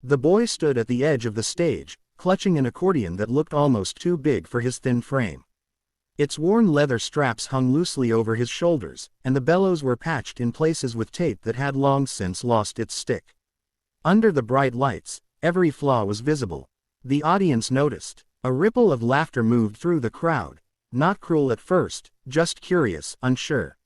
The boy stood at the edge of the stage, clutching an accordion that looked almost too big for his thin frame. Its worn leather straps hung loosely over his shoulders, and the bellows were patched in places with tape that had long since lost its stick. Under the bright lights, every flaw was visible. The audience noticed. A ripple of laughter moved through the crowd, not cruel at first, just curious, unsure.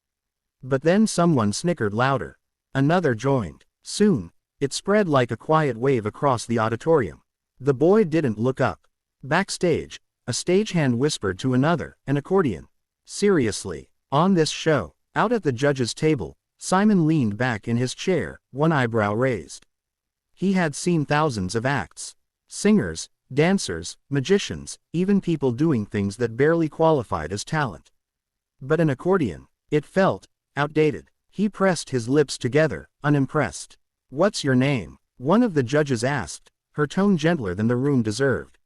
But then someone snickered louder. Another joined. Soon, it spread like a quiet wave across the auditorium. The boy didn't look up. Backstage, a stagehand whispered to another, an accordion. Seriously, on this show, out at the judge's table, Simon leaned back in his chair, one eyebrow raised. He had seen thousands of acts. Singers, dancers, magicians, even people doing things that barely qualified as talent. But an accordion, it felt outdated. He pressed his lips together, unimpressed. "What's your name?" one of the judges asked, her tone gentler than the room deserved.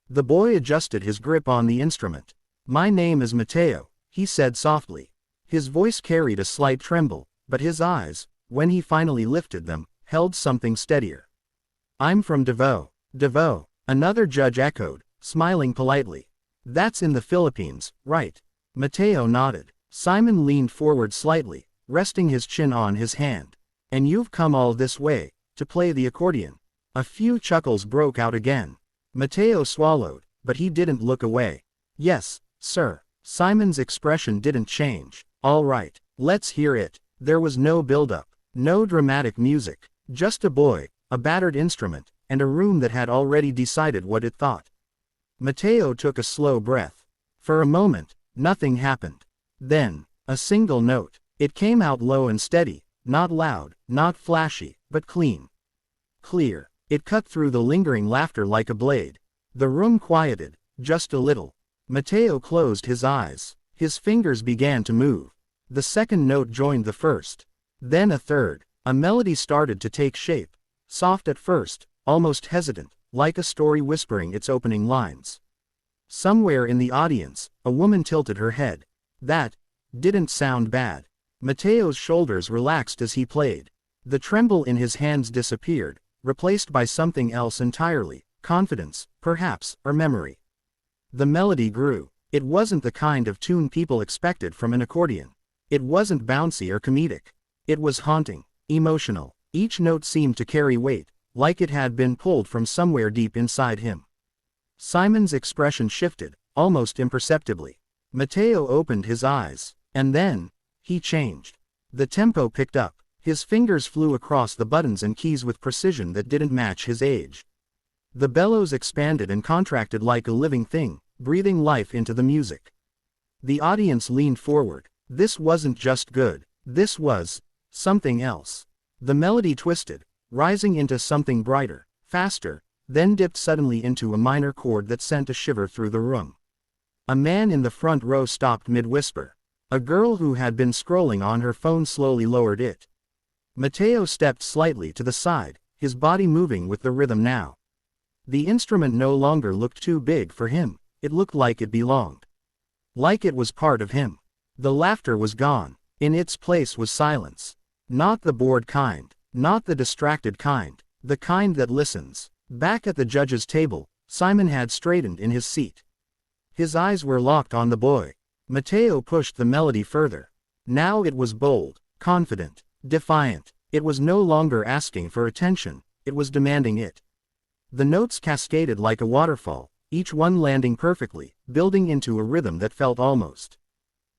The boy adjusted his grip on the instrument. "My name is Mateo," he said softly. His voice carried a slight tremble, but his eyes, when he finally lifted them, held something steadier. "I'm from Davao." "Davao," another judge echoed, smiling politely. "That's in the Philippines, right?" Mateo nodded. Simon leaned forward slightly, resting his chin on his hand. "And you've come all this way, to play the accordion?" A few chuckles broke out again. Mateo swallowed, but he didn't look away. "Yes, sir." Simon's expression didn't change. "All right, let's hear it." There was no build-up, no dramatic music, just a boy, a battered instrument, and a room that had already decided what it thought. Mateo took a slow breath. For a moment, nothing happened. Then, a single note. It came out low and steady, not loud, not flashy, but clean. Clear. It cut through the lingering laughter like a blade. The room quieted, just a little. Mateo closed his eyes. His fingers began to move. The second note joined the first. Then a third. A melody started to take shape. Soft at first, almost hesitant, like a story whispering its opening lines. Somewhere in the audience, a woman tilted her head. That didn't sound bad. Mateo's shoulders relaxed as he played. The tremble in his hands disappeared, replaced by something else entirely, confidence, perhaps, or memory. The melody grew. It wasn't the kind of tune people expected from an accordion. It wasn't bouncy or comedic. It was haunting, emotional. Each note seemed to carry weight, like it had been pulled from somewhere deep inside him. Simon's expression shifted, almost imperceptibly. Mateo opened his eyes, and then, he changed. The tempo picked up. His fingers flew across the buttons and keys with precision that didn't match his age. The bellows expanded and contracted like a living thing, breathing life into the music. The audience leaned forward. This wasn't just good. This was something else. The melody twisted, rising into something brighter, faster, then dipped suddenly into a minor chord that sent a shiver through the room. A man in the front row stopped mid-whisper. A girl who had been scrolling on her phone slowly lowered it. Mateo stepped slightly to the side, his body moving with the rhythm now. The instrument no longer looked too big for him, it looked like it belonged. Like it was part of him. The laughter was gone. In its place was silence. Not the bored kind, not the distracted kind, the kind that listens. Back at the judge's table, Simon had straightened in his seat. His eyes were locked on the boy. Mateo pushed the melody further. Now it was bold, confident, defiant. It was no longer asking for attention, it was demanding it. The notes cascaded like a waterfall, each one landing perfectly, building into a rhythm that felt almost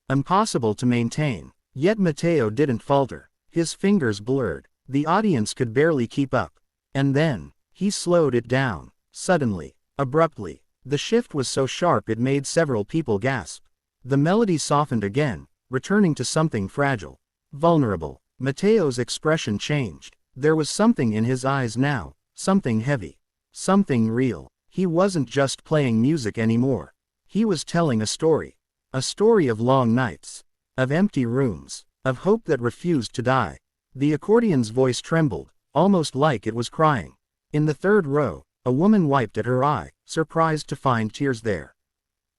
impossible to maintain. Yet Mateo didn't falter. His fingers blurred. The audience could barely keep up. And then, he slowed it down. Suddenly, abruptly. The shift was so sharp it made several people gasp. The melody softened again, returning to something fragile, vulnerable. Mateo's expression changed. There was something in his eyes now, something heavy, something real. He wasn't just playing music anymore. He was telling a story of long nights, of empty rooms, of hope that refused to die. The accordion's voice trembled, almost like it was crying. In the third row, a woman wiped at her eye, surprised to find tears there.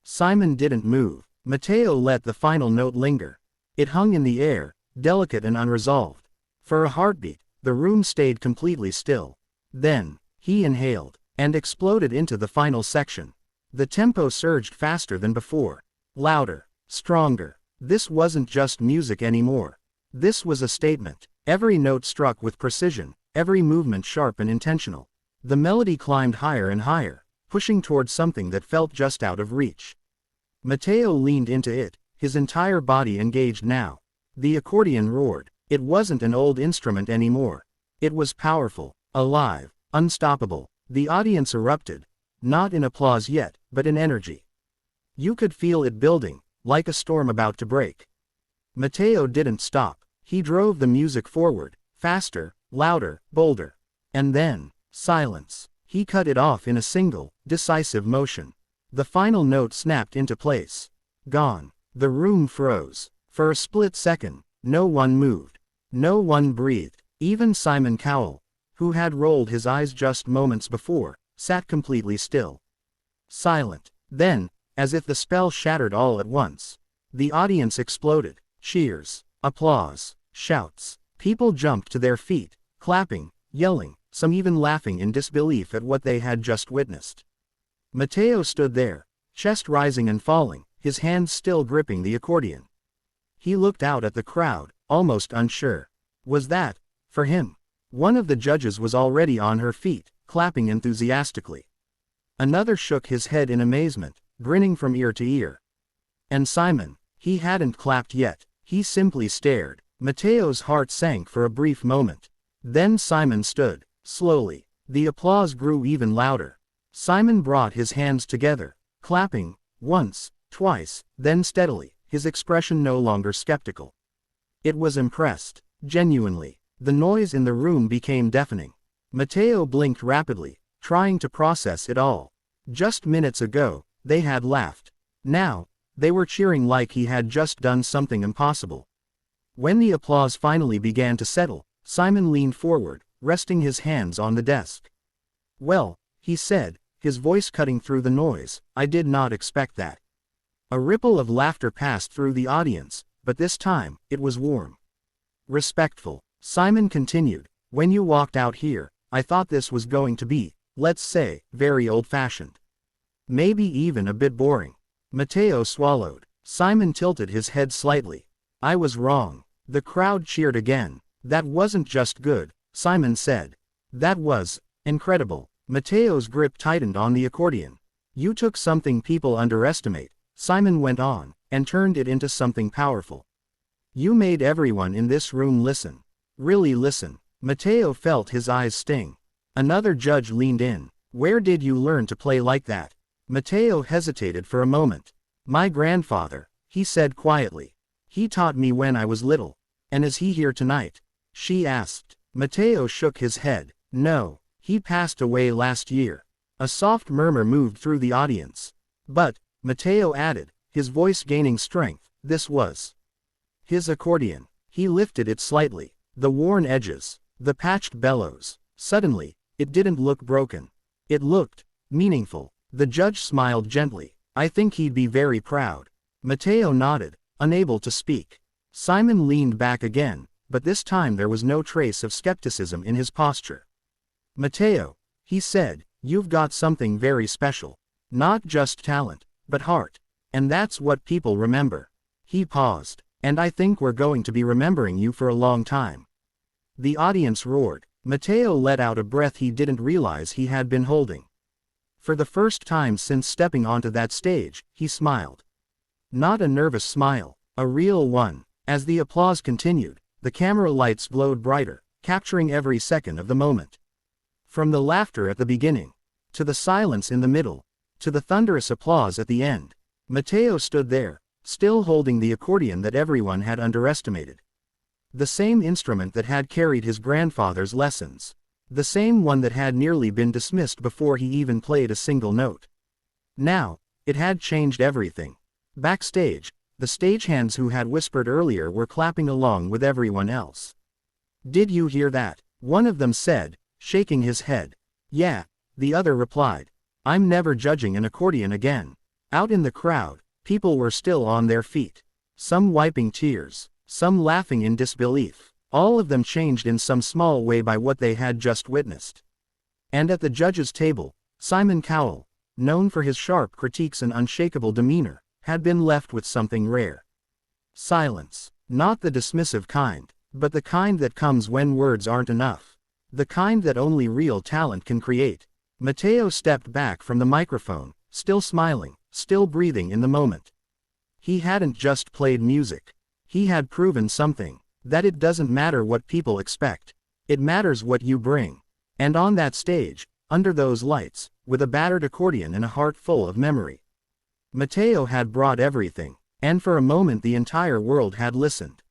Simon didn't move. Mateo let the final note linger. It hung in the air, delicate and unresolved. For a heartbeat, the room stayed completely still. Then, He inhaled, and exploded into the final section. The tempo surged faster than before. Louder, stronger. This wasn't just music anymore. This was a statement. Every note struck with precision, every movement sharp and intentional. The melody climbed higher and higher, pushing toward something that felt just out of reach. Mateo leaned into it, his entire body engaged now. The accordion roared. It wasn't an old instrument anymore. It was powerful, alive, unstoppable. The audience erupted. Not in applause yet, but in energy. You could feel it building, like a storm about to break. Mateo didn't stop. He drove the music forward, faster, louder, bolder. And then, silence. He cut it off in a single, decisive motion. The final note snapped into place. Gone. The room froze. For a split second, no one moved. No one breathed. Even Simon Cowell, who had rolled his eyes just moments before, sat completely still. Silent. Then, as if the spell shattered all at once, the audience exploded. Cheers, applause, shouts. People jumped to their feet, clapping, yelling, some even laughing in disbelief at what they had just witnessed. Mateo stood there, chest rising and falling, his hands still gripping the accordion. He looked out at the crowd, almost unsure. Was that, for him? One of the judges was already on her feet, clapping enthusiastically. Another shook his head in amazement, grinning from ear to ear. And Simon, he hadn't clapped yet, he simply stared. Mateo's heart sank for a brief moment. Then Simon stood, slowly. The applause grew even louder. Simon brought his hands together, clapping, once, twice, then steadily, his expression no longer skeptical. It was impressed, genuinely. The noise in the room became deafening. Mateo blinked rapidly, trying to process it all. Just minutes ago, they had laughed. Now, they were cheering like he had just done something impossible. When the applause finally began to settle, Simon leaned forward, resting his hands on the desk. "Well," he said, his voice cutting through the noise, "I did not expect that." A ripple of laughter passed through the audience, but this time, it was warm. Respectful. Simon continued, "When you walked out here, I thought this was going to be, let's say, very old-fashioned. Maybe even a bit boring." Mateo swallowed. Simon tilted his head slightly. "I was wrong." The crowd cheered again. "That wasn't just good," Simon said. "That was incredible." Mateo's grip tightened on the accordion. "You took something people underestimate," Simon went on, "and turned it into something powerful. You made everyone in this room listen. Really listen." Mateo felt his eyes sting. Another judge leaned in. "Where did you learn to play like that?" Mateo hesitated for a moment. "My grandfather," he said quietly. "He taught me when I was little." "And is he here tonight?" she asked. Mateo shook his head. "No, he passed away last year." A soft murmur moved through the audience. "But," Mateo added, his voice gaining strength, "this was his accordion." He lifted it slightly. The worn edges, the patched bellows. Suddenly, it didn't look broken. It looked meaningful. The judge smiled gently. "I think he'd be very proud." Mateo nodded, unable to speak. Simon leaned back again, but this time there was no trace of skepticism in his posture. "Mateo," he said, "you've got something very special. Not just talent, but heart. And that's what people remember." He paused. "And I think we're going to be remembering you for a long time." The audience roared. Mateo let out a breath he didn't realize he had been holding. For the first time since stepping onto that stage, he smiled. Not a nervous smile, a real one. As the applause continued, the camera lights glowed brighter, capturing every second of the moment. From the laughter at the beginning, to the silence in the middle, to the thunderous applause at the end, Mateo stood there, still holding the accordion that everyone had underestimated. The same instrument that had carried his grandfather's lessons. The same one that had nearly been dismissed before he even played a single note. Now, it had changed everything. Backstage, the stagehands who had whispered earlier were clapping along with everyone else. "Did you hear that?" one of them said, shaking his head. "Yeah," the other replied. "I'm never judging an accordion again." Out in the crowd, people were still on their feet. Some wiping tears, some laughing in disbelief. All of them changed in some small way by what they had just witnessed. And at the judges' table, Simon Cowell, known for his sharp critiques and unshakable demeanor, had been left with something rare. Silence. Not the dismissive kind, but the kind that comes when words aren't enough. The kind that only real talent can create. Mateo stepped back from the microphone, still smiling, still breathing in the moment. He hadn't just played music. He had proven something, that it doesn't matter what people expect. It matters what you bring. And on that stage, under those lights, with a battered accordion and a heart full of memory, Mateo had brought everything, and for a moment the entire world had listened.